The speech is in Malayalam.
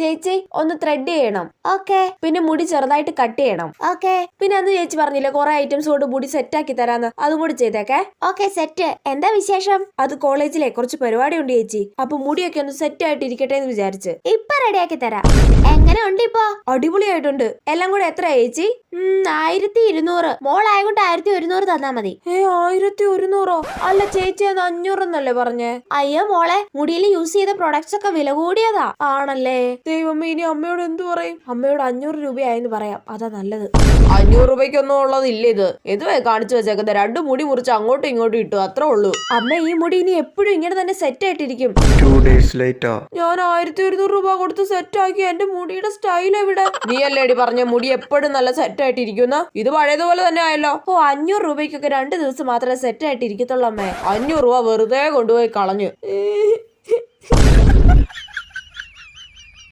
ചേച്ചി ഒന്ന് ത്രെഡ് ചെയ്യണം. ഓക്കെ. പിന്നെ മുടി ചെറുതായിട്ട് കട്ട് ചെയ്യണം. ഓക്കെ. പിന്നെ അന്ന് ചേച്ചി പറഞ്ഞില്ലേ കുറെ ഐറ്റംസ് കൊണ്ട് മുടി സെറ്റ് ആക്കി തരാന്ന്, അതും കൂടി ചെയ്തേക്കെ. Okay set. എന്താ വിശേഷം? അത് കോളേജിലെ കുറച്ച് പരിപാടി ഉണ്ട് ചേച്ചി, അപ്പൊ മുടിയൊക്കെ ഒന്ന് സെറ്റ് ആയിട്ട് ഇരിക്കട്ടെ എന്ന് വിചാരിച്ച്. ഇപ്പൊ റെഡിയാക്കി തരാം. എങ്ങനെ ഉണ്ട് ഇപ്പൊ? അടിപൊളിയായിട്ടുണ്ട്. എല്ലാം കൂടെ എത്രയാ ചേച്ചി? 1200. മോളായകൊണ്ട് 1100 തന്നാ മതി. 1100? അല്ല ചേച്ചി അത് 500 എന്നല്ലേ പറഞ്ഞേ? അയ്യോ മോളെ, മുടിയിൽ യൂസ് ചെയ്ത പ്രൊഡക്ട്സ് ഒക്കെ വില കൂടിയതാ. ആണല്ലേ? ദൈവമേ, ഇനി അമ്മയോട് എന്തു പറയും? അമ്മയോട് 500 രൂപയായെന്ന് പറയാം, അതാ നല്ലത്. 500 രൂപയ്ക്കൊന്നും ഉള്ളതില്ല ഇത്. ഇതുവേ കാണിച്ചു വെച്ചേക്കുന്നത് 2 മുടി മുറിച്ച് അങ്ങോട്ടും ഇങ്ങോട്ടും ഇട്ടു, അത്രേ ഉള്ളൂ. അമ്മ ഈ മുടി ഇനി എപ്പോഴും ഇങ്ങനെ തന്നെ സെറ്റ് ആയിട്ടിരിക്കും. 2 days later. ഞാൻ 1100 രൂപ കൊടുത്ത് സെറ്റ് ആക്കി. എന്റെ മുടിയുടെ സ്റ്റൈൽ എവിടെ? നീ അല്ലേടി പറഞ്ഞ മുടി എപ്പോഴും നല്ല സെറ്റ് ആയിട്ടിരിക്കുന്ന? ഇത് പഴയതുപോലെ തന്നെ ആയല്ലോ. 500 രൂപയ്ക്കൊക്കെ 2 ദിവസം മാത്രമേ സെറ്റ് ആയിട്ട് ഇരിക്കത്തുള്ളൂ അമ്മേ. 500 രൂപ വെറുതെ കൊണ്ടുപോയി കളഞ്ഞു.